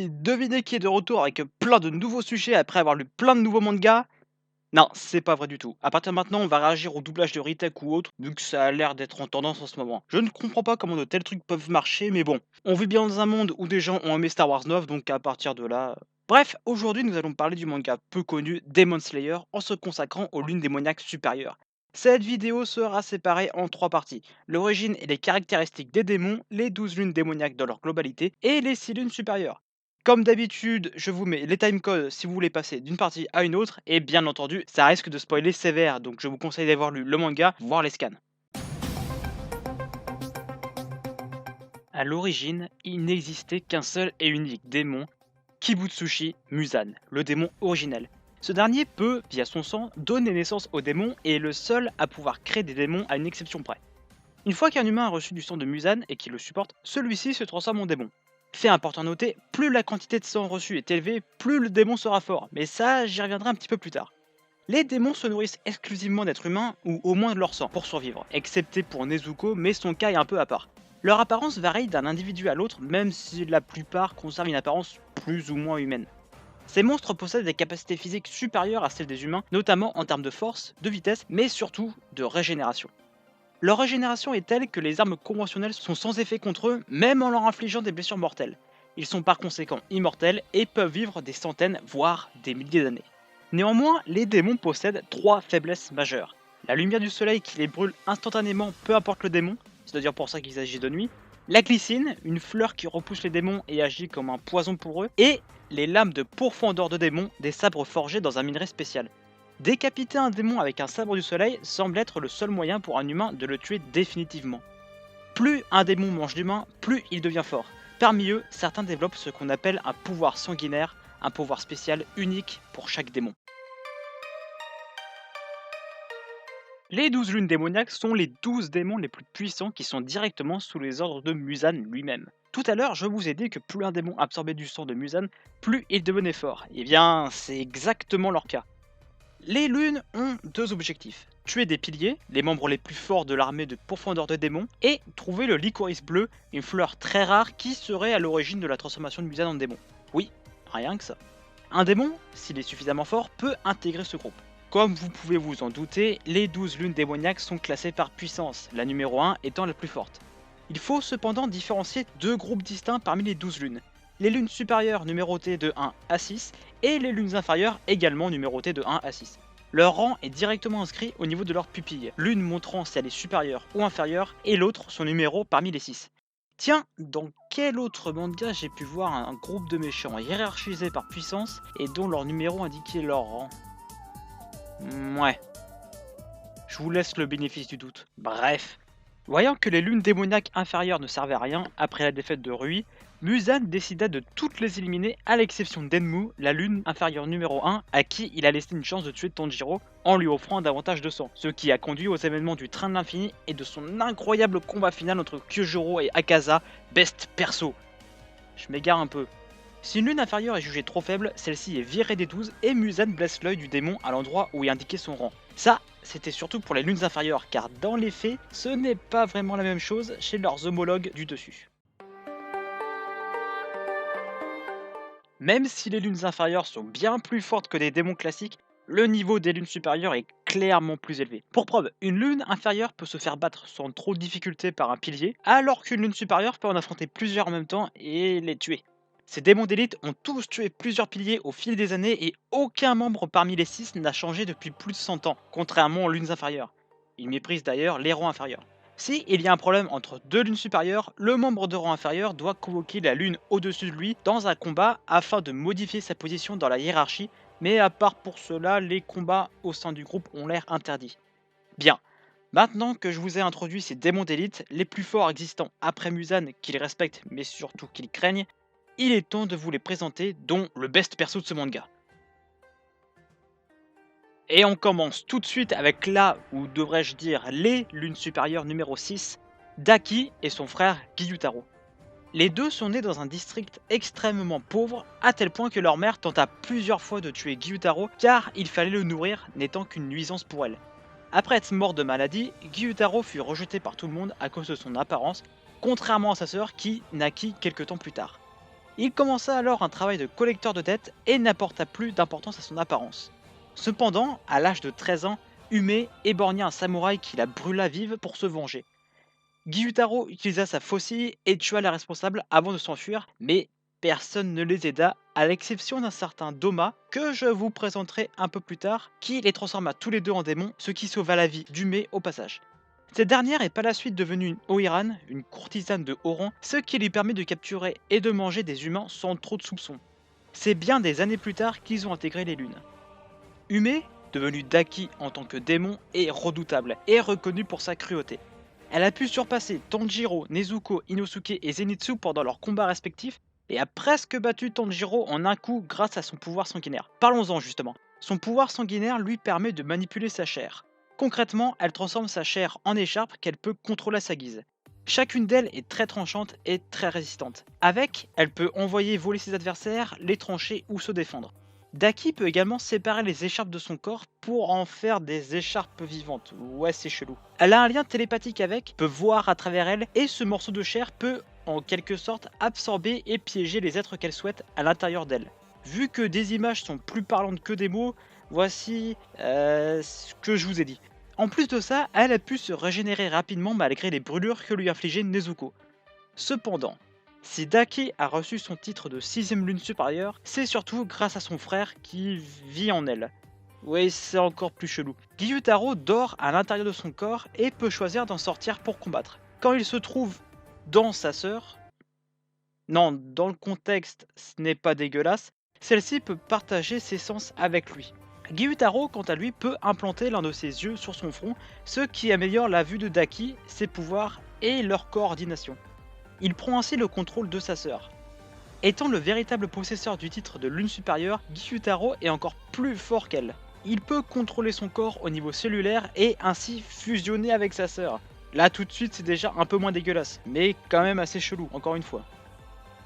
amis, devinez qui est de retour avec plein de nouveaux sujets après avoir lu plein de nouveaux mangas? Non, c'est pas vrai du tout. À partir de maintenant, on va réagir au doublage de retake ou autre, vu que ça a l'air d'être en tendance en ce moment. Je ne comprends pas comment de tels trucs peuvent marcher, mais bon. On vit bien dans un monde où des gens ont aimé Star Wars 9, donc à partir de là... Bref, aujourd'hui nous allons parler du manga peu connu Demon Slayer en se consacrant aux lunes démoniaques supérieures. Cette vidéo sera séparée en trois parties. L'origine et les caractéristiques des démons, les 12 lunes démoniaques dans leur globalité et les 6 lunes supérieures. Comme d'habitude, je vous mets les timecodes si vous voulez passer d'une partie à une autre, et bien entendu, ça risque de spoiler sévère, donc je vous conseille d'avoir lu le manga, voire les scans. À l'origine, il n'existait qu'un seul et unique démon, Kibutsushi Musan, le démon originel. Ce dernier peut, via son sang, donner naissance aux démons et est le seul à pouvoir créer des démons à une exception près. Une fois qu'un humain a reçu du sang de Musan et qu'il le supporte, celui-ci se transforme en démon. Fait important à noter, plus la quantité de sang reçu est élevée, plus le démon sera fort, mais ça j'y reviendrai un petit peu plus tard. Les démons se nourrissent exclusivement d'êtres humains, ou au moins de leur sang, pour survivre, excepté pour Nezuko, mais son cas est un peu à part. Leur apparence varie d'un individu à l'autre, même si la plupart conservent une apparence plus ou moins humaine. Ces monstres possèdent des capacités physiques supérieures à celles des humains, notamment en termes de force, de vitesse, mais surtout de régénération. Leur régénération est telle que les armes conventionnelles sont sans effet contre eux, même en leur infligeant des blessures mortelles. Ils sont par conséquent immortels et peuvent vivre des centaines, voire des milliers d'années. Néanmoins, les démons possèdent trois faiblesses majeures. La lumière du soleil qui les brûle instantanément, peu importe le démon, c'est d'ailleurs pour ça qu'il s'agit de nuit. La glycine, une fleur qui repousse les démons et agit comme un poison pour eux. Et les lames de pourfendeur de démons, des sabres forgés dans un minerai spécial. Décapiter un démon avec un sabre du soleil semble être le seul moyen pour un humain de le tuer définitivement. Plus un démon mange d'humains, plus il devient fort. Parmi eux, certains développent ce qu'on appelle un pouvoir sanguinaire, un pouvoir spécial unique pour chaque démon. Les 12 lunes démoniaques sont les 12 démons les plus puissants qui sont directement sous les ordres de Musan lui-même. Tout à l'heure, je vous ai dit que plus un démon absorbait du sang de Musan, plus il devenait fort. Eh bien, c'est exactement leur cas. Les lunes ont deux objectifs. Tuer des piliers, les membres les plus forts de l'armée de pourfendeurs de démons, et trouver le licorice bleu, une fleur très rare qui serait à l'origine de la transformation de Musan en démon. Oui, rien que ça. Un démon, s'il est suffisamment fort, peut intégrer ce groupe. Comme vous pouvez vous en douter, les 12 lunes démoniaques sont classées par puissance, la numéro 1 étant la plus forte. Il faut cependant différencier deux groupes distincts parmi les 12 lunes. Les lunes supérieures numérotées de 1 à 6 et les lunes inférieures également numérotées de 1 à 6. Leur rang est directement inscrit au niveau de leur pupille, l'une montrant si elle est supérieure ou inférieure et l'autre son numéro parmi les 6. Tiens, dans quel autre manga j'ai pu voir un groupe de méchants hiérarchisés par puissance et dont leur numéro indiquait leur rang? Ouais, je vous laisse le bénéfice du doute. Bref. Voyant que les lunes démoniaques inférieures ne servaient à rien après la défaite de Rui, Musan décida de toutes les éliminer à l'exception d'Enmu, la lune inférieure numéro 1, à qui il a laissé une chance de tuer Tanjiro en lui offrant davantage de sang, ce qui a conduit aux événements du Train de l'Infini et de son incroyable combat final entre Kyojuro et Akaza, best perso. Je m'égare un peu. Si une lune inférieure est jugée trop faible, celle-ci est virée des 12 et Musan blesse l'œil du démon à l'endroit où est indiqué son rang. Ça, c'était surtout pour les lunes inférieures, car dans les faits, ce n'est pas vraiment la même chose chez leurs homologues du dessus. Même si les lunes inférieures sont bien plus fortes que des démons classiques, le niveau des lunes supérieures est clairement plus élevé. Pour preuve, une lune inférieure peut se faire battre sans trop de difficulté par un pilier, alors qu'une lune supérieure peut en affronter plusieurs en même temps et les tuer. Ces démons d'élite ont tous tué plusieurs piliers au fil des années et aucun membre parmi les 6 n'a changé depuis plus de 100 ans, contrairement aux lunes inférieures. Ils méprisent d'ailleurs les rangs inférieurs. Si il y a un problème entre deux lunes supérieures, le membre de rang inférieur doit convoquer la lune au-dessus de lui dans un combat afin de modifier sa position dans la hiérarchie, mais à part pour cela, les combats au sein du groupe ont l'air interdits. Bien, maintenant que je vous ai introduit ces démons d'élite, les plus forts existants après Musan qu'ils respectent mais surtout qu'ils craignent, il est temps de vous les présenter, dont le best perso de ce manga. Et on commence tout de suite avec la, ou devrais-je dire les lunes supérieures numéro 6, Daki et son frère Gyutaro. Les deux sont nés dans un district extrêmement pauvre, à tel point que leur mère tenta plusieurs fois de tuer Gyutaro car il fallait le nourrir, n'étant qu'une nuisance pour elle. Après être mort de maladie, Gyutaro fut rejeté par tout le monde à cause de son apparence, contrairement à sa sœur qui naquit quelques temps plus tard. Il commença alors un travail de collecteur de dettes et n'apporta plus d'importance à son apparence. Cependant, à l'âge de 13 ans, Ume éborgna un samouraï qui la brûla vive pour se venger. Gyutaro utilisa sa faucille et tua la responsable avant de s'enfuir, mais personne ne les aida, à l'exception d'un certain Doma, que je vous présenterai un peu plus tard, qui les transforma tous les deux en démons, ce qui sauva la vie d'Ume au passage. Cette dernière est par la suite devenue une Oiran, une courtisane de haut rang, ce qui lui permet de capturer et de manger des humains sans trop de soupçons. C'est bien des années plus tard qu'ils ont intégré les lunes. Ume, devenue Daki en tant que démon, est redoutable et reconnue pour sa cruauté. Elle a pu surpasser Tanjiro, Nezuko, Inosuke et Zenitsu pendant leurs combats respectifs et a presque battu Tanjiro en un coup grâce à son pouvoir sanguinaire. Parlons-en justement. Son pouvoir sanguinaire lui permet de manipuler sa chair. Concrètement, elle transforme sa chair en écharpe qu'elle peut contrôler à sa guise. Chacune d'elles est très tranchante et très résistante. Avec, elle peut envoyer voler ses adversaires, les trancher ou se défendre. Daki peut également séparer les écharpes de son corps pour en faire des écharpes vivantes. Ouais, c'est chelou. Elle a un lien télépathique avec, peut voir à travers elle, et ce morceau de chair peut, en quelque sorte, absorber et piéger les êtres qu'elle souhaite à l'intérieur d'elle. Vu que des images sont plus parlantes que des mots, voici ce que je vous ai dit. En plus de ça, elle a pu se régénérer rapidement malgré les brûlures que lui infligeait Nezuko. Cependant, si Daki a reçu son titre de 6ème lune supérieure, c'est surtout grâce à son frère qui vit en elle. Oui, c'est encore plus chelou. Gyutaro dort à l'intérieur de son corps et peut choisir d'en sortir pour combattre. Quand il se trouve dans sa sœur, non, dans le contexte, ce n'est pas dégueulasse, celle-ci peut partager ses sens avec lui. Gyutaro, quant à lui, peut implanter l'un de ses yeux sur son front, ce qui améliore la vue de Daki, ses pouvoirs et leur coordination. Il prend ainsi le contrôle de sa sœur. Étant le véritable possesseur du titre de lune supérieure, Gyutaro est encore plus fort qu'elle. Il peut contrôler son corps au niveau cellulaire et ainsi fusionner avec sa sœur. Là tout de suite c'est déjà un peu moins dégueulasse, mais quand même assez chelou, encore une fois.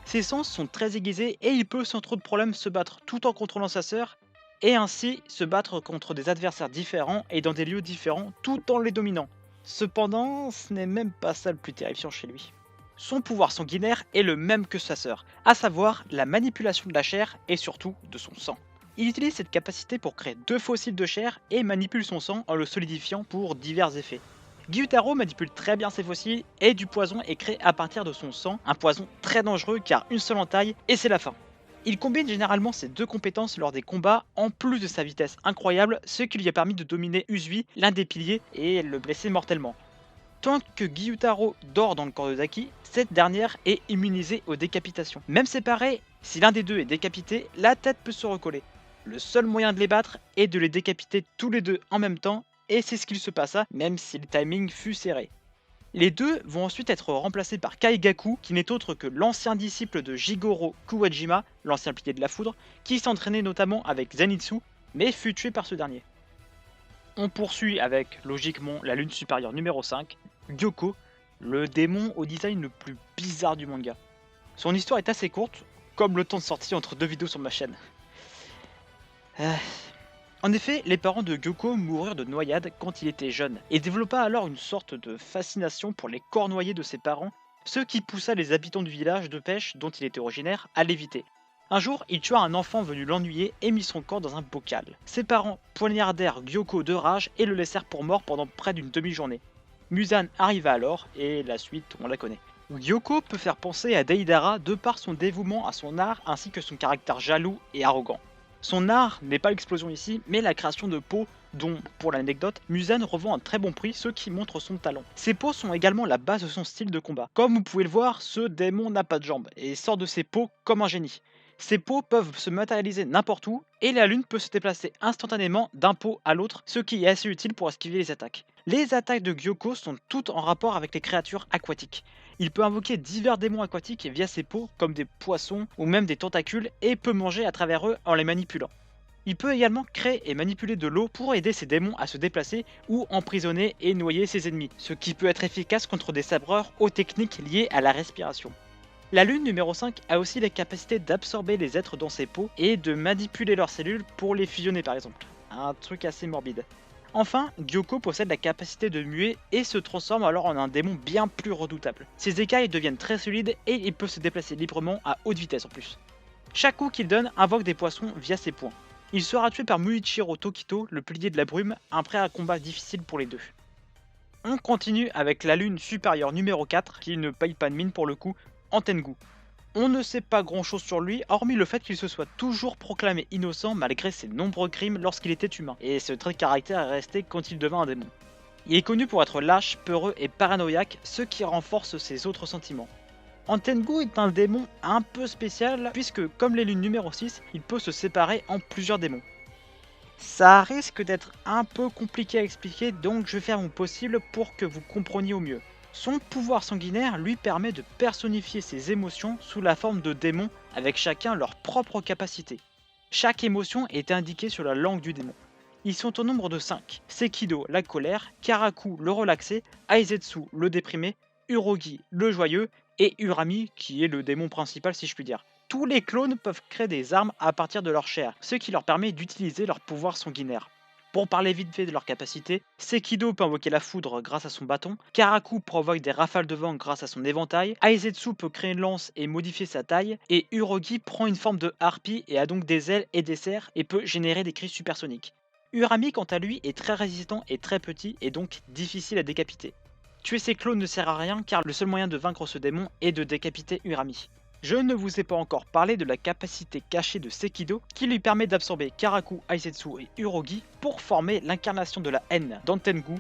Ses sens sont très aiguisés et il peut sans trop de problèmes se battre tout en contrôlant sa sœur, et ainsi se battre contre des adversaires différents et dans des lieux différents tout en les dominant. Cependant, ce n'est même pas ça le plus terrifiant chez lui. Son pouvoir sanguinaire est le même que sa sœur, à savoir la manipulation de la chair et surtout de son sang. Il utilise cette capacité pour créer 2 fossiles de chair et manipule son sang en le solidifiant pour divers effets. Gyutaro manipule très bien ses fossiles et du poison est créé à partir de son sang, un poison très dangereux car une seule entaille et c'est la fin. Il combine généralement ces 2 compétences lors des combats en plus de sa vitesse incroyable, ce qui lui a permis de dominer Uzui, l'un des piliers, et le blesser mortellement. Tant que Gyutaro dort dans le corps de Daki, cette dernière est immunisée aux décapitations. Même séparés, si l'un des deux est décapité, la tête peut se recoller. Le seul moyen de les battre est de les décapiter tous les deux en même temps, et c'est ce qu'il se passa, même si le timing fut serré. Les deux vont ensuite être remplacés par Kaigaku, qui n'est autre que l'ancien disciple de Jigoro Kuwajima, l'ancien pilier de la foudre, qui s'entraînait notamment avec Zenitsu, mais fut tué par ce dernier. On poursuit avec, logiquement, la lune supérieure numéro 5, Gyoko, le démon au design le plus bizarre du manga. Son histoire est assez courte, comme le temps de sortie entre 2 vidéos sur ma chaîne. En effet, les parents de Gyoko moururent de noyade quand il était jeune, et développa alors une sorte de fascination pour les corps noyés de ses parents, ce qui poussa les habitants du village de pêche dont il était originaire à l'éviter. Un jour, il tua un enfant venu l'ennuyer et mit son corps dans un bocal. Ses parents poignardèrent Gyoko de rage et le laissèrent pour mort pendant près d'une demi-journée. Muzan arriva alors, et la suite, on la connaît. Gyoko peut faire penser à Deidara de par son dévouement à son art ainsi que son caractère jaloux et arrogant. Son art n'est pas l'explosion ici, mais la création de peaux dont, pour l'anecdote, Muzan revend un très bon prix, ce qui montre son talent. Ses peaux sont également la base de son style de combat. Comme vous pouvez le voir, ce démon n'a pas de jambes et sort de ses peaux comme un génie. Ces pots peuvent se matérialiser n'importe où et la lune peut se déplacer instantanément d'un pot à l'autre, ce qui est assez utile pour esquiver les attaques. Les attaques de Gyoko sont toutes en rapport avec les créatures aquatiques. Il peut invoquer divers démons aquatiques via ses pots, comme des poissons ou même des tentacules, et peut manger à travers eux en les manipulant. Il peut également créer et manipuler de l'eau pour aider ses démons à se déplacer ou emprisonner et noyer ses ennemis, ce qui peut être efficace contre des sabreurs aux techniques liées à la respiration. La lune numéro 5 a aussi la capacité d'absorber les êtres dans ses peaux et de manipuler leurs cellules pour les fusionner par exemple. Un truc assez morbide. Enfin, Gyoko possède la capacité de muer et se transforme alors en un démon bien plus redoutable. Ses écailles deviennent très solides et il peut se déplacer librement à haute vitesse en plus. Chaque coup qu'il donne invoque des poissons via ses poings. Il sera tué par Muichiro Tokito, le pilier de la brume, après un combat difficile pour les deux. On continue avec la lune supérieure numéro 4, qui ne paye pas de mine pour le coup, en Tengu. On ne sait pas grand chose sur lui, hormis le fait qu'il se soit toujours proclamé innocent malgré ses nombreux crimes lorsqu'il était humain, et ce trait de caractère est resté quand il devint un démon. Il est connu pour être lâche, peureux et paranoïaque, ce qui renforce ses autres sentiments. Antengu est un démon un peu spécial, puisque comme les lunes numéro 6, il peut se séparer en plusieurs démons. Ça risque d'être un peu compliqué à expliquer, donc je vais faire mon possible pour que vous compreniez au mieux. Son pouvoir sanguinaire lui permet de personnifier ses émotions sous la forme de démons avec chacun leur propre capacité. Chaque émotion est indiquée sur la langue du démon. Ils sont au nombre de 5. Sekido, la colère, Karaku, le relaxé, Aizetsu, le déprimé, Urogi, le joyeux, et Urami, qui est le démon principal si je puis dire. Tous les clones peuvent créer des armes à partir de leur chair, ce qui leur permet d'utiliser leur pouvoir sanguinaire. Pour parler vite fait de leurs capacités, Sekido peut invoquer la foudre grâce à son bâton, Karaku provoque des rafales de vent grâce à son éventail, Aizetsu peut créer une lance et modifier sa taille, et Urogi prend une forme de harpie et a donc des ailes et des serres et peut générer des cris supersoniques. Urami quant à lui est très résistant et très petit et donc difficile à décapiter. Tuer ses clones ne sert à rien car le seul moyen de vaincre ce démon est de décapiter Urami. Je ne vous ai pas encore parlé de la capacité cachée de Sekido qui lui permet d'absorber Karaku, Aizetsu et Urogi pour former l'incarnation de la haine d'Antengu,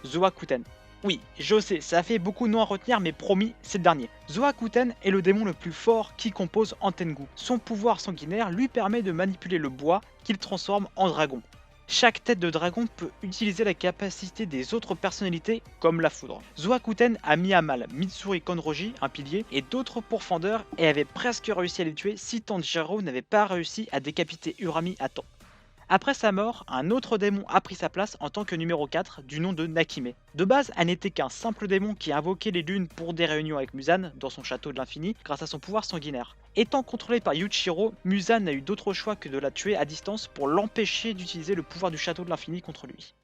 Zoakuten. Oui, je sais, ça fait beaucoup de noms à retenir mais promis, c'est le dernier. Zoakuten est le démon le plus fort qui compose Antengu. Son pouvoir sanguinaire lui permet de manipuler le bois qu'il transforme en dragon. Chaque tête de dragon peut utiliser la capacité des autres personnalités comme la foudre. Zoakuten a mis à mal Mitsuri Konroji, un pilier, et d'autres pourfendeurs et avait presque réussi à les tuer si Tanjiro n'avait pas réussi à décapiter Urami à temps. Après sa mort, un autre démon a pris sa place en tant que numéro 4 du nom de Nakime. De base, elle n'était qu'un simple démon qui invoquait les lunes pour des réunions avec Muzan dans son château de l'infini grâce à son pouvoir sanguinaire. Étant contrôlé par Yuichiro, Muzan n'a eu d'autre choix que de la tuer à distance pour l'empêcher d'utiliser le pouvoir du château de l'infini contre lui.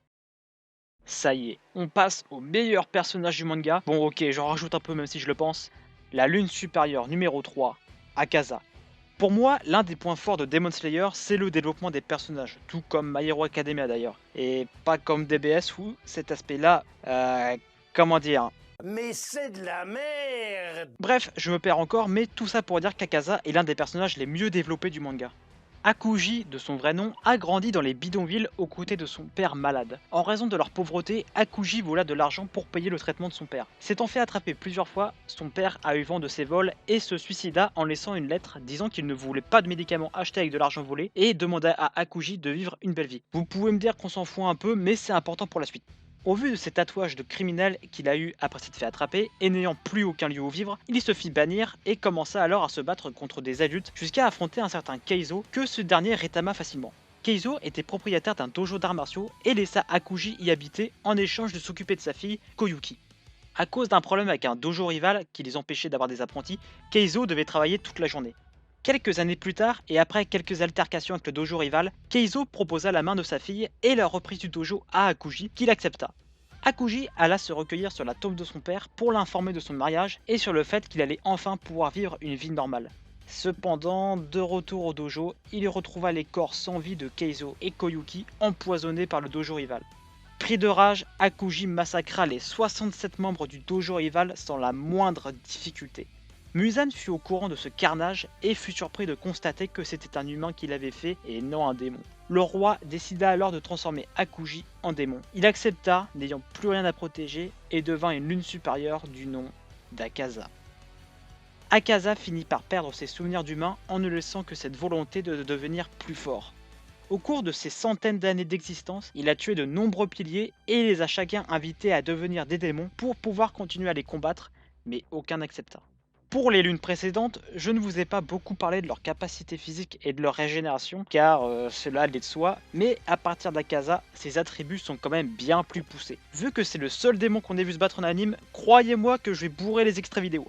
Ça y est, on passe au meilleur personnage du manga. Bon ok, j'en rajoute un peu même si je le pense. La lune supérieure numéro 3, Akaza. Pour moi, l'un des points forts de Demon Slayer, c'est le développement des personnages, tout comme My Hero Academia d'ailleurs. Et pas comme DBS où cet aspect-là, comment dire. Mais c'est de la merde! Bref, je me perds encore, mais tout ça pour dire qu'Akaza est l'un des personnages les mieux développés du manga. Akuji, de son vrai nom, a grandi dans les bidonvilles aux côtés de son père malade. En raison de leur pauvreté, Akuji vola de l'argent pour payer le traitement de son père. S'étant fait attraper plusieurs fois, son père a eu vent de ses vols et se suicida en laissant une lettre disant qu'il ne voulait pas de médicaments achetés avec de l'argent volé et demanda à Akuji de vivre une belle vie. Vous pouvez me dire qu'on s'en fout un peu, mais c'est important pour la suite. Au vu de ces tatouages de criminel qu'il a eu après s'être fait attraper, et n'ayant plus aucun lieu où vivre, il se fit bannir et commença alors à se battre contre des adultes jusqu'à affronter un certain Keizo que ce dernier rétama facilement. Keizo était propriétaire d'un dojo d'arts martiaux et laissa Akuji y habiter en échange de s'occuper de sa fille, Koyuki. À cause d'un problème avec un dojo rival qui les empêchait d'avoir des apprentis, Keizo devait travailler toute la journée. Quelques années plus tard, et après quelques altercations avec le dojo rival, Keizo proposa la main de sa fille et la reprise du dojo à Akuji, qu'il accepta. Akuji alla se recueillir sur la tombe de son père pour l'informer de son mariage et sur le fait qu'il allait enfin pouvoir vivre une vie normale. Cependant, de retour au dojo, il retrouva les corps sans vie de Keizo et Koyuki empoisonnés par le dojo rival. Pris de rage, Akuji massacra les 67 membres du dojo rival sans la moindre difficulté. Muzan fut au courant de ce carnage et fut surpris de constater que c'était un humain qui l'avait fait et non un démon. Le roi décida alors de transformer Akuji en démon. Il accepta, n'ayant plus rien à protéger, et devint une lune supérieure du nom d'Akaza. Akaza finit par perdre ses souvenirs d'humain en ne laissant que cette volonté de devenir plus fort. Au cours de ses centaines d'années d'existence, il a tué de nombreux piliers et les a chacun invités à devenir des démons pour pouvoir continuer à les combattre, mais aucun n'accepta. Pour les lunes précédentes, je ne vous ai pas beaucoup parlé de leur capacité physique et de leur régénération, car cela allait de soi, mais à partir d'Akaza, ses attributs sont quand même bien plus poussés. Vu que c'est le seul démon qu'on ait vu se battre en anime, croyez-moi que je vais bourrer les extraits vidéo.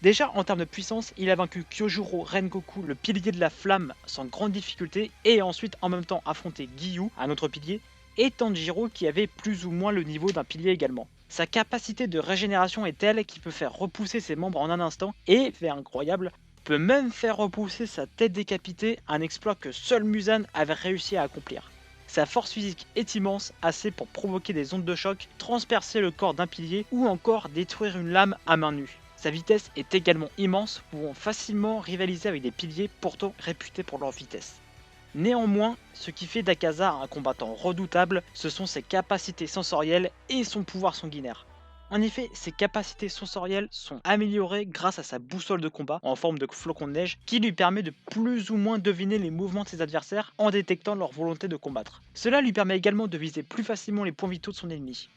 Déjà en termes de puissance, il a vaincu Kyojuro Rengoku, le pilier de la flamme, sans grande difficulté, et ensuite en même temps affronté Giyu, un autre pilier, et Tanjiro qui avait plus ou moins le niveau d'un pilier également. Sa capacité de régénération est telle qu'il peut faire repousser ses membres en un instant et, fait incroyable, peut même faire repousser sa tête décapitée, un exploit que seul Muzan avait réussi à accomplir. Sa force physique est immense, assez pour provoquer des ondes de choc, transpercer le corps d'un pilier ou encore détruire une lame à main nue. Sa vitesse est également immense, pouvant facilement rivaliser avec des piliers pourtant réputés pour leur vitesse. Néanmoins, ce qui fait d'Akaza un combattant redoutable, ce sont ses capacités sensorielles et son pouvoir sanguinaire. En effet, ses capacités sensorielles sont améliorées grâce à sa boussole de combat en forme de flocon de neige qui lui permet de plus ou moins deviner les mouvements de ses adversaires en détectant leur volonté de combattre. Cela lui permet également de viser plus facilement les points vitaux de son ennemi.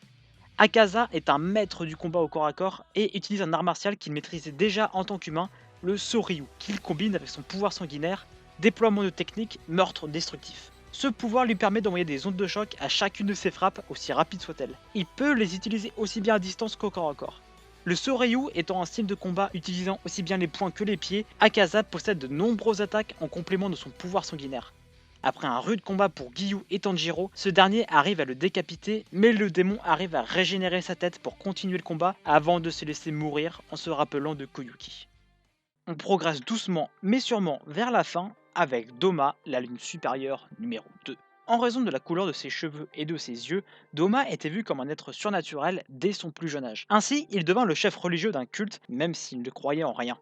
Akaza est un maître du combat au corps à corps et utilise un art martial qu'il maîtrisait déjà en tant qu'humain, le Soryu, qu'il combine avec son pouvoir sanguinaire, déploiement de techniques, meurtre destructif. Ce pouvoir lui permet d'envoyer des ondes de choc à chacune de ses frappes, aussi rapides soient-elles. Il peut les utiliser aussi bien à distance qu'au corps à corps. Le Soryu étant un style de combat utilisant aussi bien les poings que les pieds, Akaza possède de nombreuses attaques en complément de son pouvoir sanguinaire. Après un rude combat pour Giyu et Tanjiro, ce dernier arrive à le décapiter, mais le démon arrive à régénérer sa tête pour continuer le combat avant de se laisser mourir en se rappelant de Koyuki. On progresse doucement mais sûrement vers la fin avec Doma, la lune supérieure numéro 2. En raison de la couleur de ses cheveux et de ses yeux, Doma était vu comme un être surnaturel dès son plus jeune âge. Ainsi, il devint le chef religieux d'un culte, même s'il ne croyait en rien.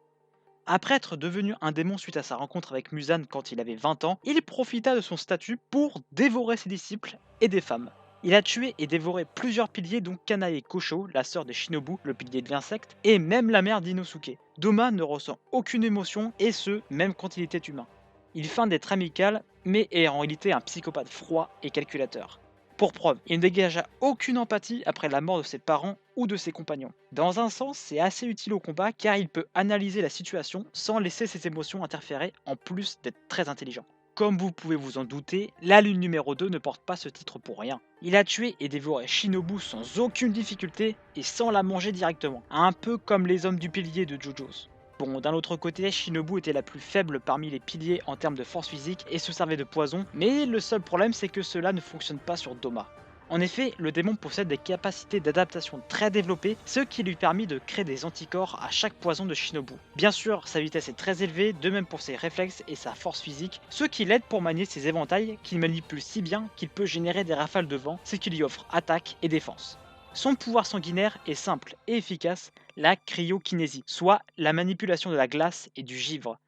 Après être devenu un démon suite à sa rencontre avec Muzan quand il avait 20 ans, il profita de son statut pour dévorer ses disciples et des femmes. Il a tué et dévoré plusieurs piliers dont Kanae Kosho, la sœur des Shinobu, le pilier de l'insecte, et même la mère d'Inosuke. Doma ne ressent aucune émotion, et ce, même quand il était humain. Il feint d'être amical, mais est en réalité un psychopathe froid et calculateur. Pour preuve, il ne dégagea aucune empathie après la mort de ses parents ou de ses compagnons. Dans un sens, c'est assez utile au combat car il peut analyser la situation sans laisser ses émotions interférer en plus d'être très intelligent. Comme vous pouvez vous en douter, la lune numéro 2 ne porte pas ce titre pour rien. Il a tué et dévoré Shinobu sans aucune difficulté et sans la manger directement, un peu comme les hommes du pilier de JoJo's. Bon, d'un autre côté, Shinobu était la plus faible parmi les piliers en termes de force physique et se servait de poison, mais le seul problème c'est que cela ne fonctionne pas sur Doma. En effet, le démon possède des capacités d'adaptation très développées, ce qui lui permet de créer des anticorps à chaque poison de Shinobu. Bien sûr, sa vitesse est très élevée, de même pour ses réflexes et sa force physique, ce qui l'aide pour manier ses éventails qu'il manipule si bien qu'il peut générer des rafales de vent, ce qui lui offre attaque et défense. Son pouvoir sanguinaire est simple et efficace, la cryokinésie, soit la manipulation de la glace et du givre.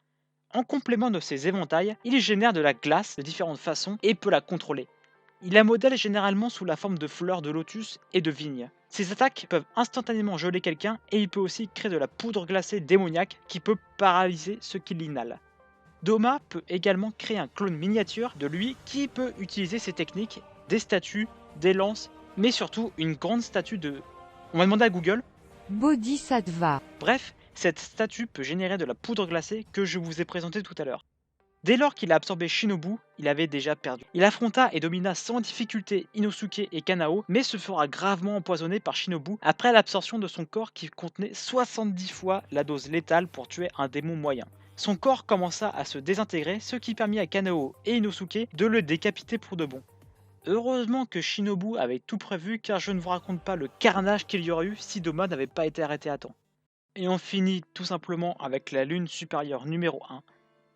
En complément de ses éventails, il génère de la glace de différentes façons et peut la contrôler. Il la modèle généralement sous la forme de fleurs de lotus et de vignes. Ses attaques peuvent instantanément geler quelqu'un et il peut aussi créer de la poudre glacée démoniaque qui peut paralyser ceux qui l'inhalent. Doma peut également créer un clone miniature de lui qui peut utiliser ses techniques, des statues, des lances, mais surtout une grande statue de... On m'a demandé à Google. Bodhisattva. Bref, cette statue peut générer de la poudre glacée que je vous ai présentée tout à l'heure. Dès lors qu'il a absorbé Shinobu, il avait déjà perdu. Il affronta et domina sans difficulté Inosuke et Kanao, mais se fera gravement empoisonner par Shinobu après l'absorption de son corps qui contenait 70 fois la dose létale pour tuer un démon moyen. Son corps commença à se désintégrer, ce qui permit à Kanao et Inosuke de le décapiter pour de bon. Heureusement que Shinobu avait tout prévu car je ne vous raconte pas le carnage qu'il y aurait eu si Doma n'avait pas été arrêté à temps. Et on finit tout simplement avec la lune supérieure numéro 1,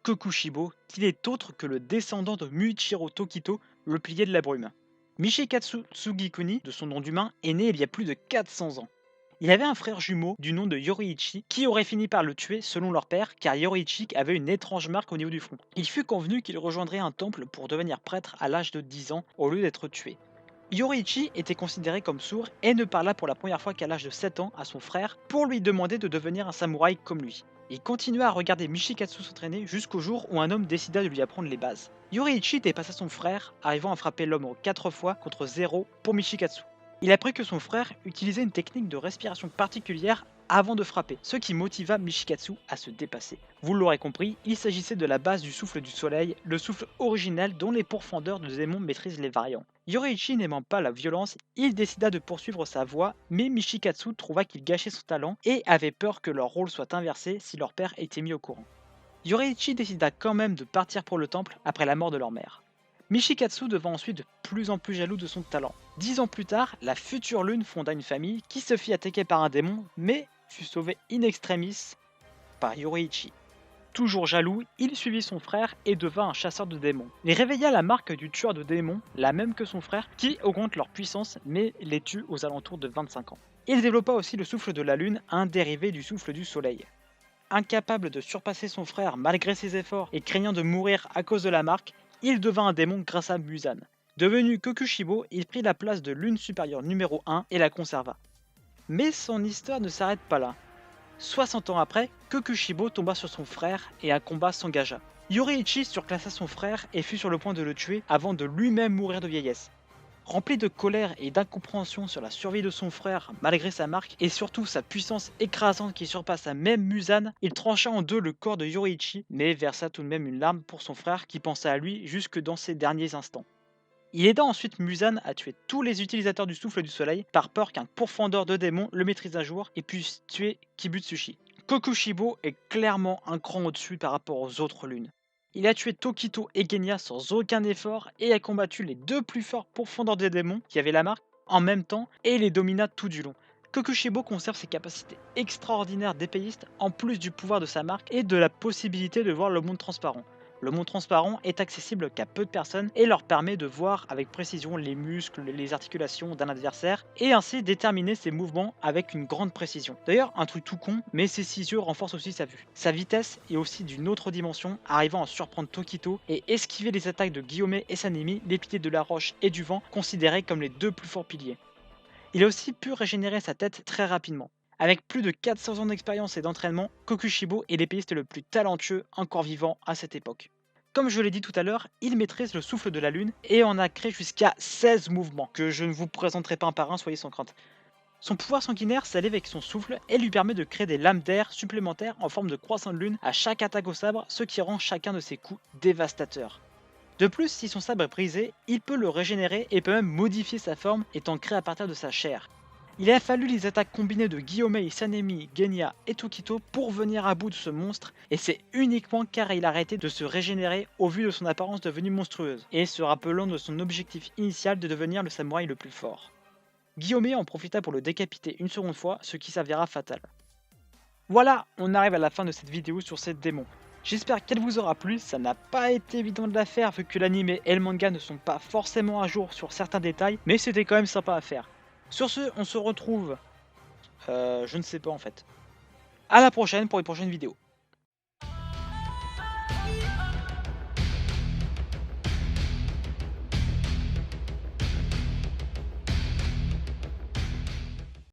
Kokushibo, qui n'est autre que le descendant de Muichiro Tokito, le pilier de la brume. Mishikatsu Tsugikuni, de son nom d'humain, est né il y a plus de 400 ans. Il avait un frère jumeau du nom de Yoriichi qui aurait fini par le tuer selon leur père car Yoriichi avait une étrange marque au niveau du front. Il fut convenu qu'il rejoindrait un temple pour devenir prêtre à l'âge de 10 ans au lieu d'être tué. Yoriichi était considéré comme sourd et ne parla pour la première fois qu'à l'âge de 7 ans à son frère pour lui demander de devenir un samouraï comme lui. Il continua à regarder Mishikatsu s'entraîner jusqu'au jour où un homme décida de lui apprendre les bases. Yoriichi dépassa son frère, arrivant à frapper l'homme 4 fois contre 0 pour Mishikatsu. Il apprit que son frère utilisait une technique de respiration particulière avant de frapper, ce qui motiva Mishikatsu à se dépasser. Vous l'aurez compris, il s'agissait de la base du souffle du soleil, le souffle original dont les pourfendeurs de démons maîtrisent les variants. Yoriichi n'aimant pas la violence, il décida de poursuivre sa voie, mais Mishikatsu trouva qu'il gâchait son talent et avait peur que leur rôle soit inversé si leur père était mis au courant. Yoriichi décida quand même de partir pour le temple après la mort de leur mère. Michikatsu devint ensuite de plus en plus jaloux de son talent. 10 ans plus tard, la future lune fonda une famille qui se fit attaquer par un démon, mais fut sauvée in extremis par Yoruichi. Toujours jaloux, il suivit son frère et devint un chasseur de démons. Il réveilla la marque du tueur de démons, la même que son frère, qui augmente leur puissance mais les tue aux alentours de 25 ans. Il développa aussi le souffle de la lune, un dérivé du souffle du soleil. Incapable de surpasser son frère malgré ses efforts et craignant de mourir à cause de la marque, il devint un démon grâce à Musan. Devenu Kokushibo, il prit la place de lune supérieure numéro 1 et la conserva. Mais son histoire ne s'arrête pas là. 60 ans après, Kokushibo tomba sur son frère et un combat s'engagea. Yoruichi surclassa son frère et fut sur le point de le tuer avant de lui-même mourir de vieillesse. Rempli de colère et d'incompréhension sur la survie de son frère malgré sa marque et surtout sa puissance écrasante qui surpassa même Musan, il trancha en deux le corps de Yoruichi mais versa tout de même une larme pour son frère qui pensa à lui jusque dans ses derniers instants. Il aida ensuite Musan à tuer tous les utilisateurs du souffle du soleil par peur qu'un pourfendeur de démons le maîtrise un jour et puisse tuer Kibutsushi. Kokushibo est clairement un cran au-dessus par rapport aux autres lunes. Il a tué Tokito et Genya sans aucun effort et a combattu les deux plus forts pourfendeurs des démons qui avaient la marque en même temps et les domina tout du long. Kokushibo conserve ses capacités extraordinaires d'épéiste en plus du pouvoir de sa marque et de la possibilité de voir le monde transparent. Le monde transparent est accessible qu'à peu de personnes et leur permet de voir avec précision les muscles, les articulations d'un adversaire et ainsi déterminer ses mouvements avec une grande précision. D'ailleurs, un truc tout con, mais ses 6 yeux renforcent aussi sa vue. Sa vitesse est aussi d'une autre dimension, arrivant à surprendre Tokito et esquiver les attaques de Guillaume et Sanemi, les piliers de la roche et du vent, considérés comme les deux plus forts piliers. Il a aussi pu régénérer sa tête très rapidement. Avec plus de 400 ans d'expérience et d'entraînement, Kokushibo est l'épéiste le plus talentueux encore vivant à cette époque. Comme je l'ai dit tout à l'heure, il maîtrise le souffle de la lune et en a créé jusqu'à 16 mouvements, que je ne vous présenterai pas un par un, soyez sans crainte. Son pouvoir sanguinaire s'élève avec son souffle et lui permet de créer des lames d'air supplémentaires en forme de croissant de lune à chaque attaque au sabre, ce qui rend chacun de ses coups dévastateurs. De plus, si son sabre est brisé, il peut le régénérer et peut même modifier sa forme étant créé à partir de sa chair. Il a fallu les attaques combinées de Guillaume, Sanemi, Genya et Tokito pour venir à bout de ce monstre, et c'est uniquement car il a arrêté de se régénérer au vu de son apparence devenue monstrueuse, et se rappelant de son objectif initial de devenir le samouraï le plus fort. Guillaume en profita pour le décapiter une seconde fois, ce qui s'avéra fatal. Voilà, on arrive à la fin de cette vidéo sur ces démons. J'espère qu'elle vous aura plu, ça n'a pas été évident de la faire vu que l'anime et le manga ne sont pas forcément à jour sur certains détails, mais c'était quand même sympa à faire. Sur ce, on se retrouve, je ne sais pas en fait. À la prochaine pour une prochaine vidéo.